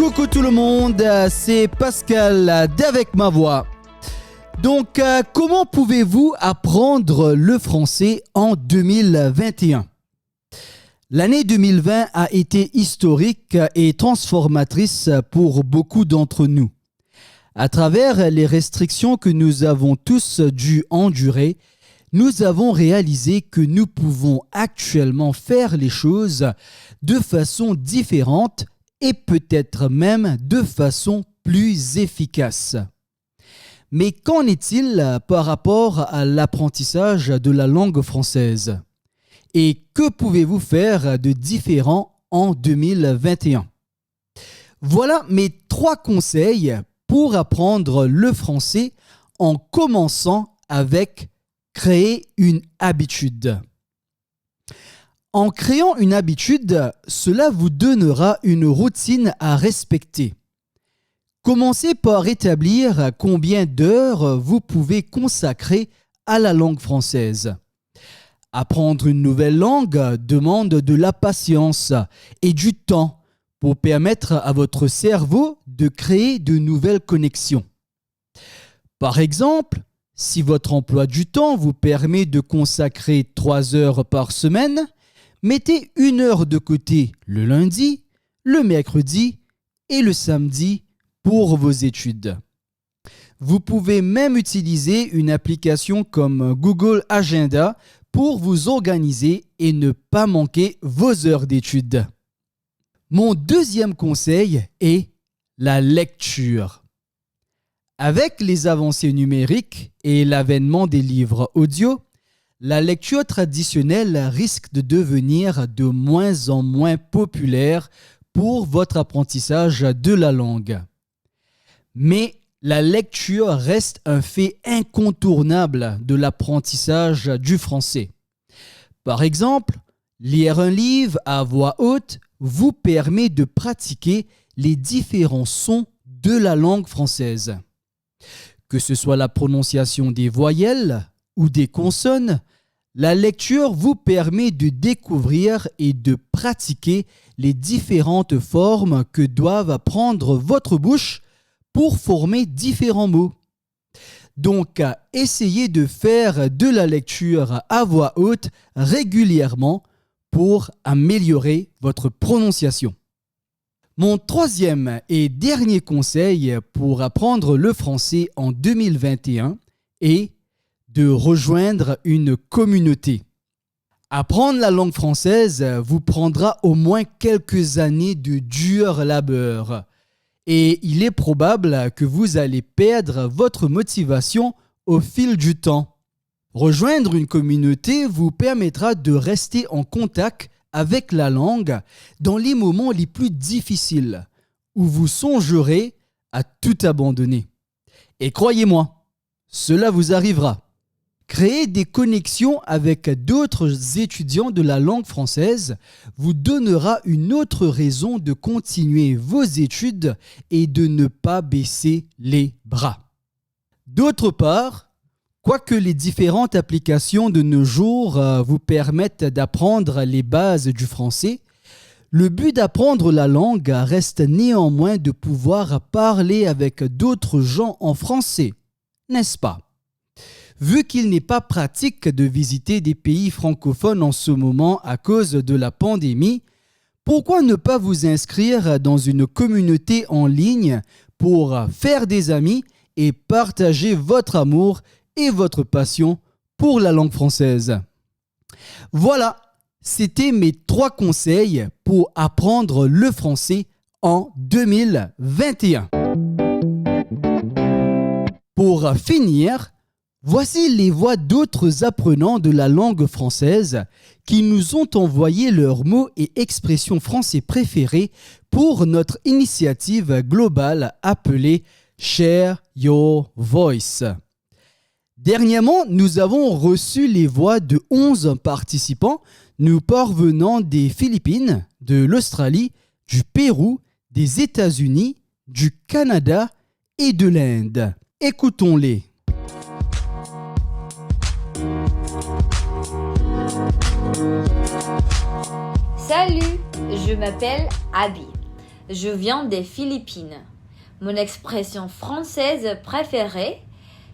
Coucou tout le monde, c'est Pascal d'Avec ma voix. Donc, comment pouvez-vous apprendre le français en 2021 ? L'année 2020 a été historique et transformatrice pour beaucoup d'entre nous. À travers les restrictions que nous avons tous dû endurer, nous avons réalisé que nous pouvons actuellement faire les choses de façon différente et peut-être même de façon plus efficace. Mais qu'en est-il par rapport à l'apprentissage de la langue française ? Et que pouvez-vous faire de différent en 2021 ? Voilà mes 3 conseils pour apprendre le français en commençant avec créer une habitude. En créant une habitude, cela vous donnera une routine à respecter. Commencez par établir combien d'heures vous pouvez consacrer à la langue française. Apprendre une nouvelle langue demande de la patience et du temps pour permettre à votre cerveau de créer de nouvelles connexions. Par exemple, si votre emploi du temps vous permet de consacrer 3 heures par semaine, mettez 1 heure de côté le lundi, le mercredi et le samedi pour vos études. Vous pouvez même utiliser une application comme Google Agenda pour vous organiser et ne pas manquer vos heures d'études. Mon deuxième conseil est la lecture. Avec les avancées numériques et l'avènement des livres audio, la lecture traditionnelle risque de devenir de moins en moins populaire pour votre apprentissage de la langue. Mais la lecture reste un fait incontournable de l'apprentissage du français. Par exemple, lire un livre à voix haute vous permet de pratiquer les différents sons de la langue française. Que ce soit la prononciation des voyelles ou des consonnes, la lecture vous permet de découvrir et de pratiquer les différentes formes que doivent prendre votre bouche pour former différents mots. Donc, essayez de faire de la lecture à voix haute régulièrement pour améliorer votre prononciation. Mon troisième et dernier conseil pour apprendre le français en 2021 est de rejoindre une communauté. Apprendre la langue française vous prendra au moins quelques années de dur labeur. Et il est probable que vous allez perdre votre motivation au fil du temps. Rejoindre une communauté vous permettra de rester en contact avec la langue dans les moments les plus difficiles, où vous songerez à tout abandonner. Et croyez-moi, cela vous arrivera. Créer des connexions avec d'autres étudiants de la langue française vous donnera une autre raison de continuer vos études et de ne pas baisser les bras. D'autre part, quoique les différentes applications de nos jours vous permettent d'apprendre les bases du français, le but d'apprendre la langue reste néanmoins de pouvoir parler avec d'autres gens en français, n'est-ce pas ? Vu qu'il n'est pas pratique de visiter des pays francophones en ce moment à cause de la pandémie, pourquoi ne pas vous inscrire dans une communauté en ligne pour faire des amis et partager votre amour et votre passion pour la langue française ? Voilà, c'était mes 3 conseils pour apprendre le français en 2021. Pour finir, voici les voix d'autres apprenants de la langue française qui nous ont envoyé leurs mots et expressions français préférés pour notre initiative globale appelée Share Your Voice. Dernièrement, nous avons reçu les voix de 11 participants nous parvenant des Philippines, de l'Australie, du Pérou, des États-Unis, du Canada et de l'Inde. Écoutons-les. Salut, je m'appelle Abby. Je viens des Philippines. Mon expression française préférée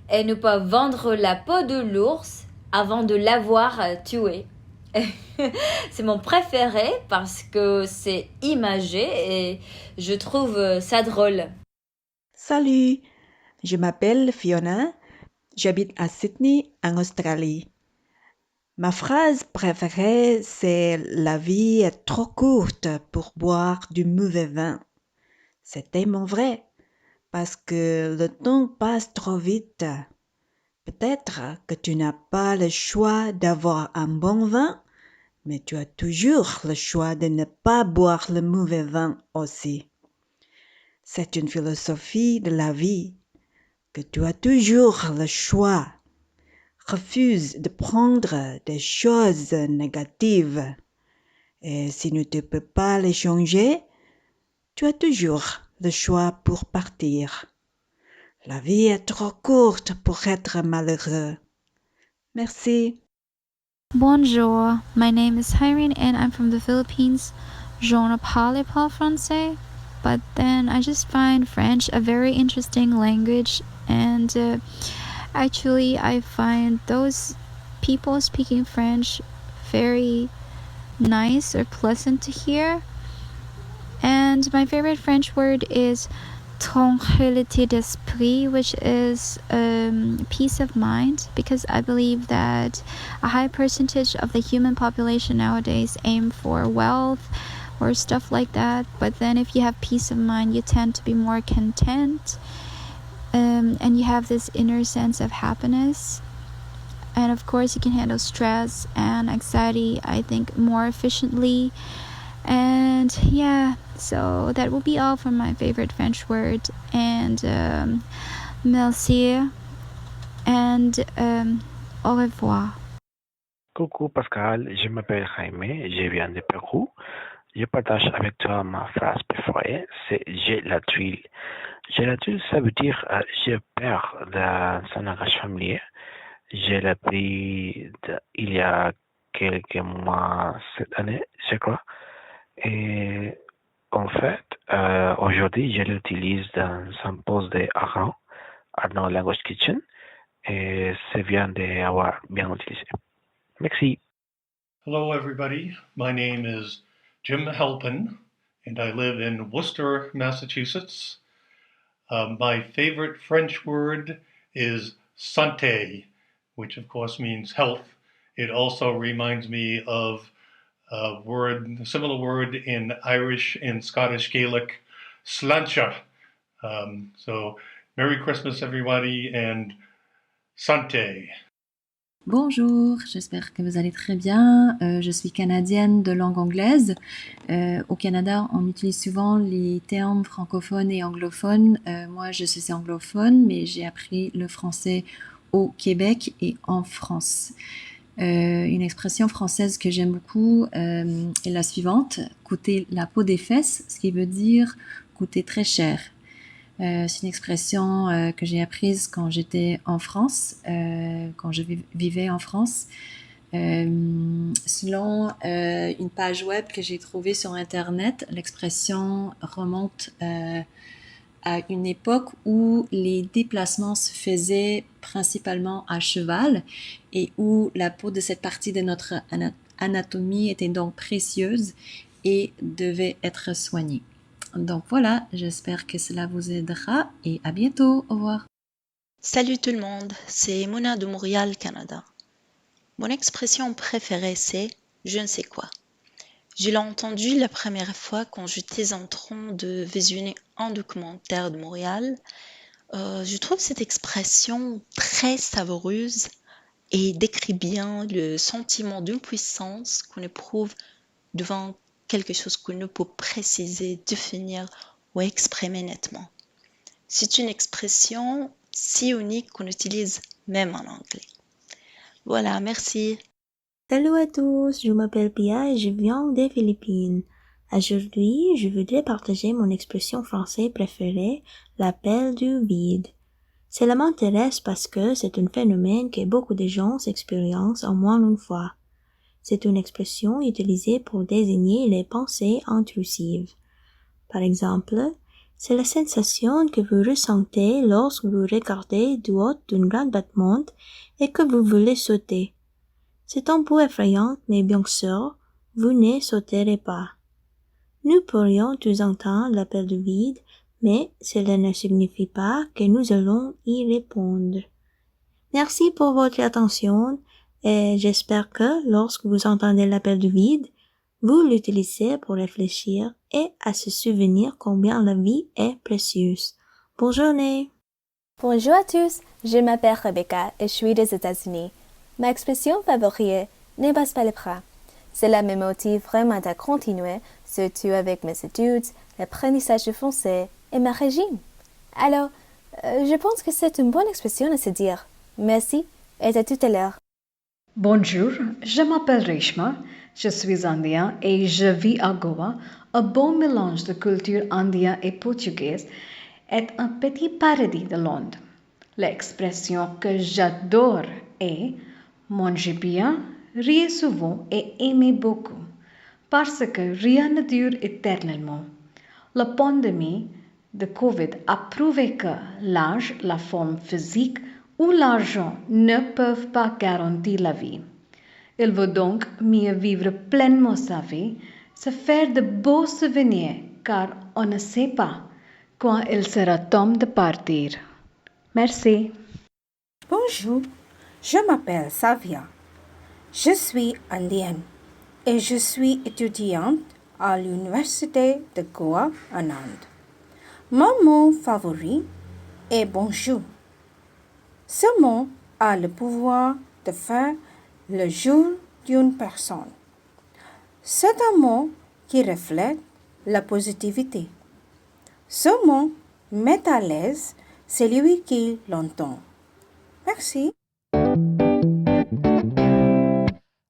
est ne pas vendre la peau de l'ours avant de l'avoir tué. C'est mon préféré parce que c'est imagé et je trouve ça drôle. Salut, je m'appelle Fiona, j'habite à Sydney, en Australie. Ma phrase préférée, c'est la vie est trop courte pour boire du mauvais vin. C'est tellement vrai, parce que le temps passe trop vite. Peut-être que tu n'as pas le choix d'avoir un bon vin, mais tu as toujours le choix de ne pas boire le mauvais vin aussi. C'est une philosophie de la vie, que tu as toujours le choix. Refuse de prendre des choses négatives. Et si tu ne peux pas les changer, tu as toujours le choix pour partir. La vie est trop courte pour être malheureux. Merci. Bonjour, my name is Irene and I'm from the Philippines. Je ne parle pas français, but then I just find French a very interesting language, and actually I find those people speaking French very nice or pleasant to hear. And my favorite French word is tranquillité d'esprit, which is peace of mind, because I believe that a high percentage of the human population nowadays aim for wealth or stuff like that, but then if you have peace of mind, you tend to be more content, and you have this inner sense of happiness. And of course you can handle stress and anxiety, I think, more efficiently. And yeah, so that will be all for my favorite French word. And merci and au revoir. Coucou Pascal, je m'appelle Jaime, je viens de Pérou. Je partage avec toi ma phrase préférée, c'est j'ai la tuile. J'ai la tuile, ça veut dire j'ai peur dans un langage familier. Je l'ai appris il y a quelques mois cette année, je crois. Et en fait, aujourd'hui, je l'utilise dans un poste de Arnaud Language Kitchen, et c'est bien d'avoir bien utilisé. Merci. Hello, everybody. My name is Jim Halpin, and I live in Worcester, Massachusetts. My favorite French word is santé, which of course means health. It also reminds me of a similar word in Irish and Scottish Gaelic, slancha. So, Merry Christmas, everybody, and santé. Bonjour, j'espère que vous allez très bien. Je suis canadienne de langue anglaise. Au Canada, on utilise souvent les termes francophones et anglophones. Moi, je suis anglophone, mais j'ai appris le français au Québec et en France. Une expression française que j'aime beaucoup est la suivante: coûter la peau des fesses, ce qui veut dire coûter très cher. C'est une expression que j'ai apprise quand j'étais en France, quand je vivais en France. Selon une page web que j'ai trouvée sur Internet, l'expression remonte à une époque où les déplacements se faisaient principalement à cheval et où la peau de cette partie de notre anatomie était donc précieuse et devait être soignée. Donc voilà, j'espère que cela vous aidera et à bientôt, au revoir. Salut tout le monde, c'est Mona de Montréal, Canada. Mon expression préférée c'est « je ne sais quoi ». Je l'ai entendu la première fois quand j'étais en train de visionner un documentaire de Montréal. Je trouve cette expression très savoureuse et décrit bien le sentiment d'impuissance qu'on éprouve devant quelque chose qu'on ne peut préciser, définir ou exprimer nettement. C'est une expression si unique qu'on utilise même en anglais. Voilà, merci. Salut à tous, je m'appelle Pia et je viens des Philippines. Aujourd'hui, je voudrais partager mon expression française préférée, l'appel du vide. Cela m'intéresse parce que c'est un phénomène que beaucoup de gens expérimentent au moins une fois. C'est une expression utilisée pour désigner les pensées intrusives. Par exemple, c'est la sensation que vous ressentez lorsque vous regardez du haut d'une grande bâtiment et que vous voulez sauter. C'est un peu effrayant, mais bien sûr, vous ne sauterez pas. Nous pourrions tous entendre l'appel du vide, mais cela ne signifie pas que nous allons y répondre. Merci pour votre attention et j'espère que lorsque vous entendez l'appel du vide, vous l'utilisez pour réfléchir et à se souvenir combien la vie est précieuse. Bonne journée! Bonjour à tous, je m'appelle Rebecca et je suis des États-Unis. Ma expression favorite n'est pas les bras. Cela me motive vraiment à continuer, surtout avec mes études, l'apprentissage du français et ma régime. Alors, je pense que c'est une bonne expression à se dire. Merci et à tout à l'heure. Bonjour, je m'appelle Reshma, je suis indien et je vis à Goa. Un bon mélange de culture indienne et portugaise est un petit paradis de l'onde. L'expression que j'adore est manger bien, rire souvent et aimer beaucoup, parce que rien ne dure éternellement. La pandémie de Covid a prouvé que l'âge, la forme physique ou l'argent ne peuvent pas garantir la vie. Il vaut donc mieux vivre pleinement sa vie, se faire de beaux souvenirs, car on ne sait pas quand il sera temps de partir. Merci. Bonjour, je m'appelle Savia. Je suis indienne et je suis étudiante à l'Université de Goa en Inde. Mon mot favori est bonjour. Ce mot a le pouvoir de faire le jour d'une personne. C'est un mot qui reflète la positivité. Ce mot met à l'aise celui qui l'entend. Merci.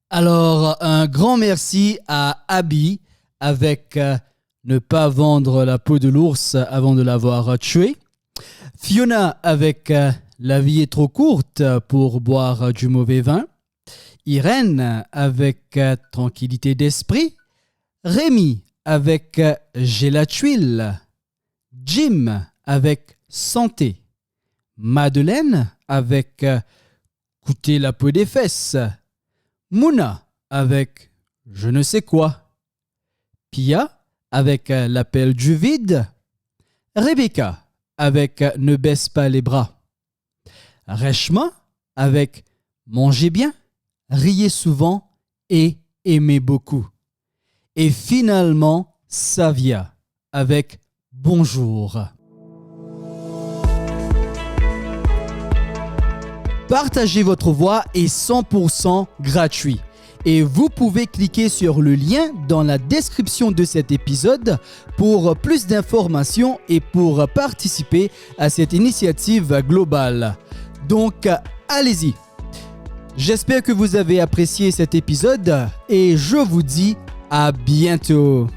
Alors, un grand merci à Abby avec ne pas vendre la peau de l'ours avant de l'avoir tué. Fiona avec la vie est trop courte pour boire du mauvais vin. Irène avec tranquillité d'esprit. Rémi avec j'ai la tuile. Jim avec santé. Madeleine avec coûter la peau des fesses. Mouna avec je ne sais quoi. Pia avec l'appel du vide. Rebecca avec ne baisse pas les bras. Reshma avec mangez bien, riez souvent et aimez beaucoup. Et finalement, Savia avec bonjour. Partagez votre voix est 100% gratuit. Et vous pouvez cliquer sur le lien dans la description de cet épisode pour plus d'informations et pour participer à cette initiative globale. Donc, allez-y. J'espère que vous avez apprécié cet épisode et je vous dis à bientôt.